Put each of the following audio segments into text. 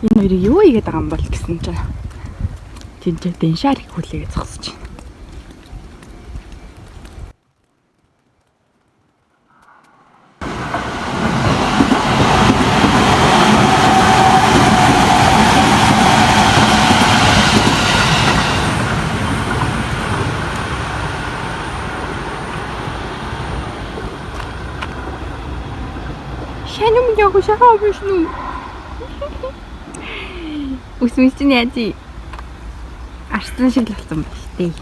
Энэ хоёрыг юу игээд байгаа юм бол гэсэн чинь тэнцээ деншаар их хүлээгээ зогсож байна. Шанум яг шахаа биш нү. Үсмис чинь яаж арслан шиг л болсон байна шүү дээ.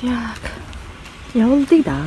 Так. Явуулдаг да.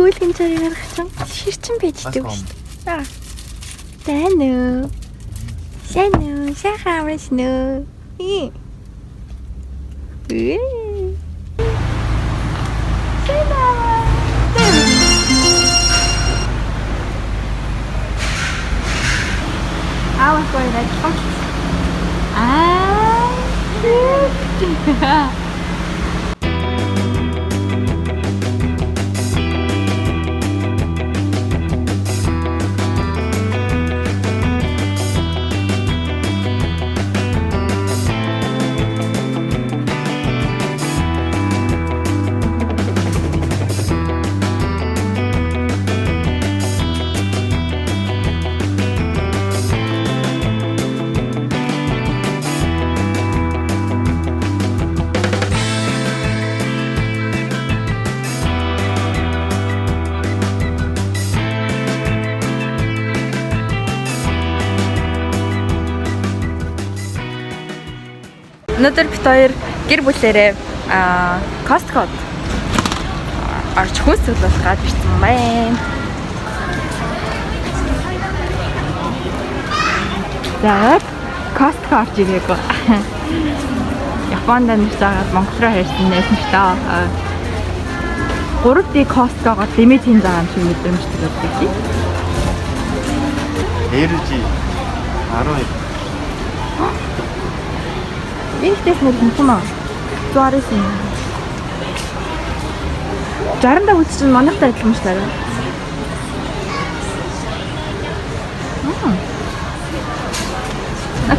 Хөлгөн царайгаар хачсан ширчин байждаг шүү дээ. Сайн уу? Сайн уу? Сайхан байна уу? Сайн аа. Авах гоё нэ. Өнөөдөр бид хоёр гэр бүлээрээ Costco орж хүнс цуглуулах гад ирсэн байна. За Costco орж ирээгөө. Японд амьдарч байгаад Монгол руу хайрсан байсан ч таа. 3D Costco-гоор дэмэж хийн байгаа юм шиг мэдрэмжтэй байдаг. LG 12 Ихтэйс мөр юм аа. 160 юм. 60 даа үс чинь манайхтай адилхан шүү дээ.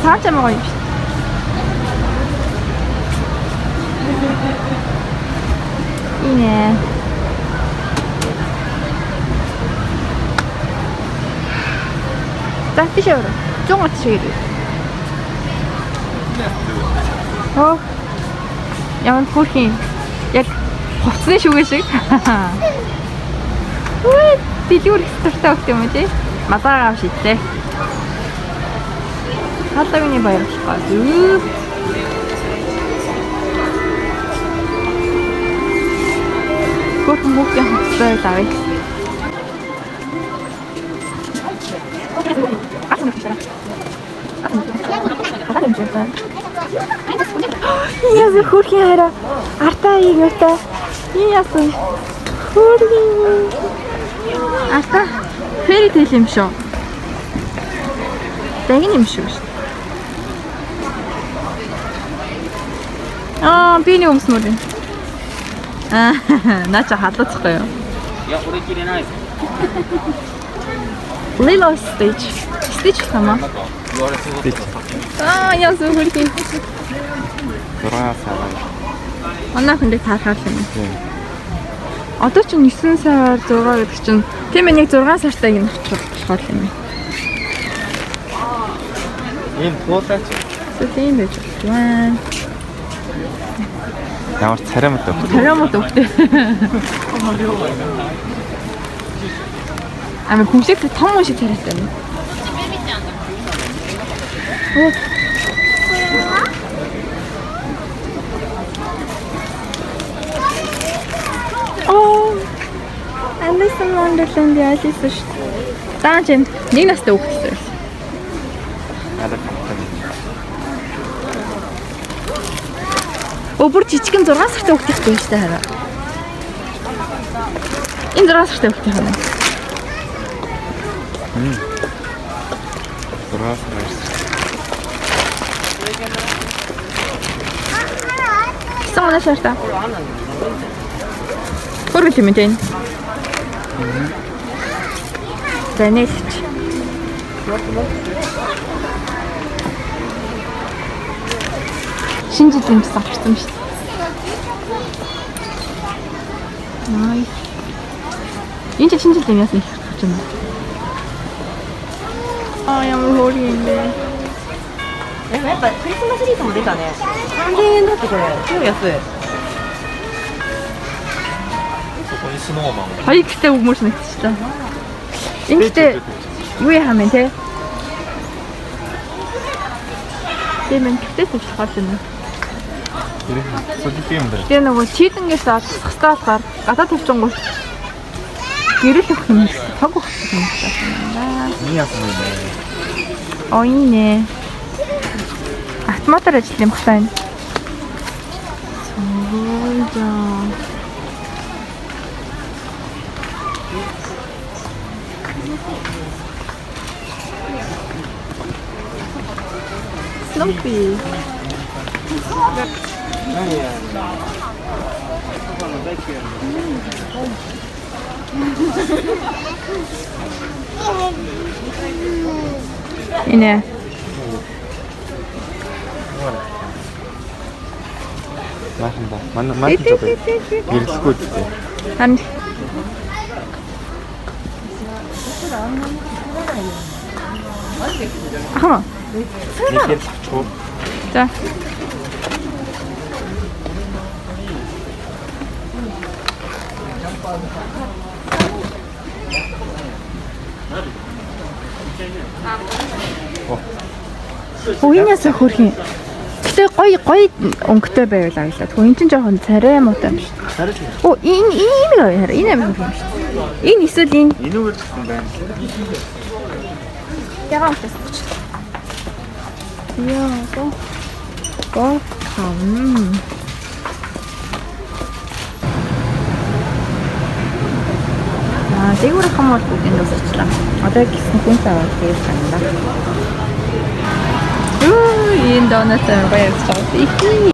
Цаач юм гоё юм шүү. Ине. Тахтишээ. 100 шиг ирээ. Ямар хөрхийн яг хувцсны шүгэ шиг. Үй, дэлгүүр экспортой өгт юм уу тий? Мазаа авч идлээ. Хатагны баярлалаа. Хөрхөн хүүхдийн хувцстай авъя. Яа хөрхийн хараа артаа ийгтэй. Яасан хөргийн артаа фэри тэл юм шүү. Дагин юм шүү. 비니 홈스모리. 나 진짜 핫도그요. いやこれ切れないです Lilo Stitch. Stitch sama. なんか言われそうだったさっき Ya suhulki. 돌아야 살아요 Манай хүн дээг таархаар юм. 네. Одоо ч 9 сар 6 гэдэг чинь тийм ээ, нэг 6 сартайг нь очих болохоор юм. ийм туутаач Тийм байж байна. ямар царамтай Тариамууд өгдөө. 아마 공식도 텅 шиг 차렸잖아. Alice in Wonderland Alice шүү дээ. Даа чинь нэг настай хүүхдтэй. надад хамттай Бүр жижигэн 6 сартай хүүхдтэй шүү дээ хараа. Энэ 6 сартай хүүхдтэй хараа. 돌아야 살아요 Sama nasarta. Хөргөл юм дээ. Танилч. Шинжил юм зарчсан шүү дээ. Nice. Энэ шинжил юм ясна их гэж байна. ямар хөөргийнтэй. やっぱクリスマスリースも出たね。3000円だってこれ。超安い。そこにスノーマンが Хоёртай хүмүүс нэгтчихлээ. Ингэхдээ юу яхаа мэн те? Тийм энэ гэхдээ төвшгөл юм. 소주 게임들 Тэгээ нөгөө чийдэнгээс тасгастаад гар гадаа тавьчингууд гэрэл өгөх юм. Цаг өгөх юм байна. 미야스네 Оине. Автоматар ажил юм байна. Суулжаа. Snoopy. 이네. 마신다 맞는 쪽에 일 쓰고 있대 안. 잠깐만. 이렇게 딱 줘. 자. Уйнаас хөрхийн. Гэтэ гоё өнгөтэй байвал аглаа. Тэгвэл эн чинь жоохон царай муутай юм шүү. Оо энэ гоё. Энэ амар хөрх юм шүү. Энэ эсвэл энэ. 인후를 찍는 거야. Ягаа утас гэж. Яа, гоо кам. Дээгүүр хамаар бүгд энэ үсчлээ. Одоо гисэн хүн цаваа тэгээд байна. Энэ донат баяр цаавал.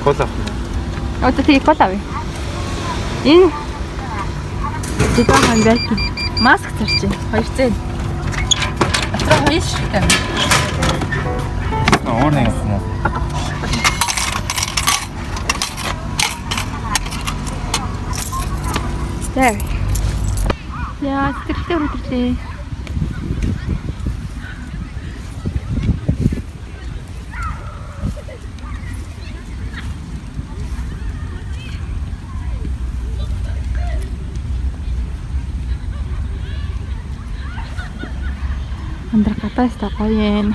콜라. Одоо тэгээ кола авъя. Энэ зэдэн хандаг маск зарчих. 200. Атраа 2 шигтэй. 오늘 했어. There. Яа, сэтгэлтэй өдөрлөө. Андра катаста гоё.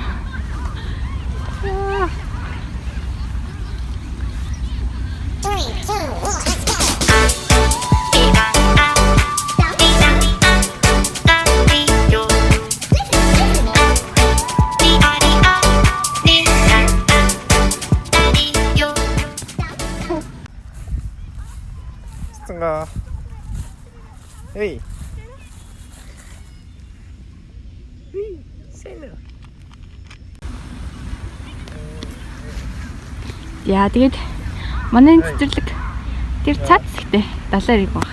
스가. 에이. Say no. Яа тэгээд манай цэцэрлэг тэр цаад хэсэгтээ 70 баг.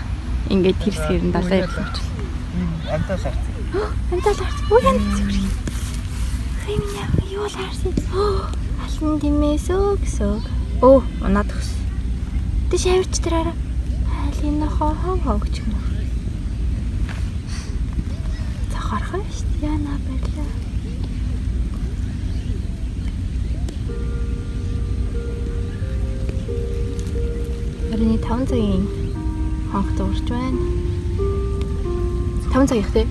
Ингээд тэр хэсгээр нь 70 болж байна. Амтаа сарц. Амтаа сарц. Ой яа зүрх. Хай минь юу л харсан. Алтан тимээсөө гэсөг. Оо унаад өгс. Тэ шавьч тэраараа. Айлын хоо гэж юм. Захархан шүү дээ. Яна байлаа. Орны 5 цагийн хонх дуурч байна. 5 цаг их дээ.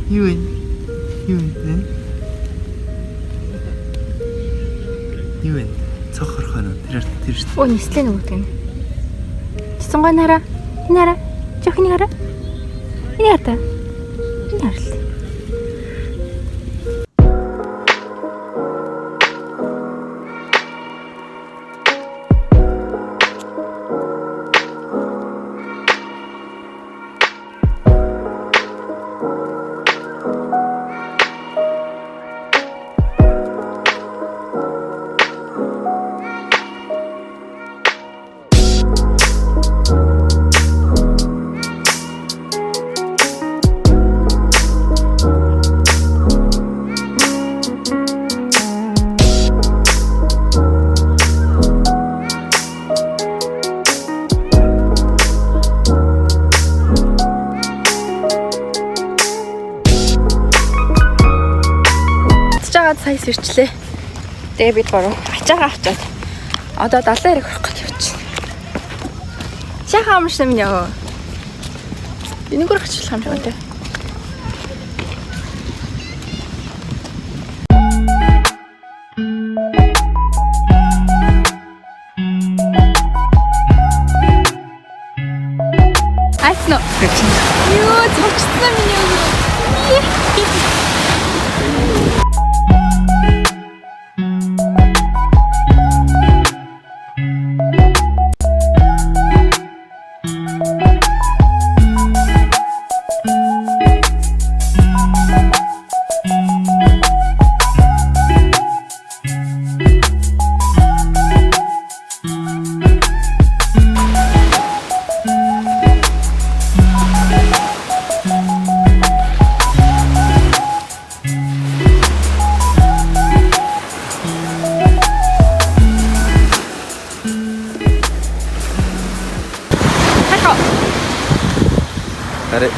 Юу вэ? Юу вэ? Юу вэ? Цог хорхоно. Тэр шүү. Оо нислээ нөгөөг нь. Чисэнгой нараа. Энэ хараа. Жохны хараа. Энэ хата. Энэ хараа. Сая сэрчлээ. Тэгээ бид гурав ачаагаа авчаад одоо 70 хэрэг орох гэж явчихна. Шахаа амарсан минь яа. Энэгээр хачлах юм шиг байна те. Айсно. Юу цогцсон минь яа. Аре.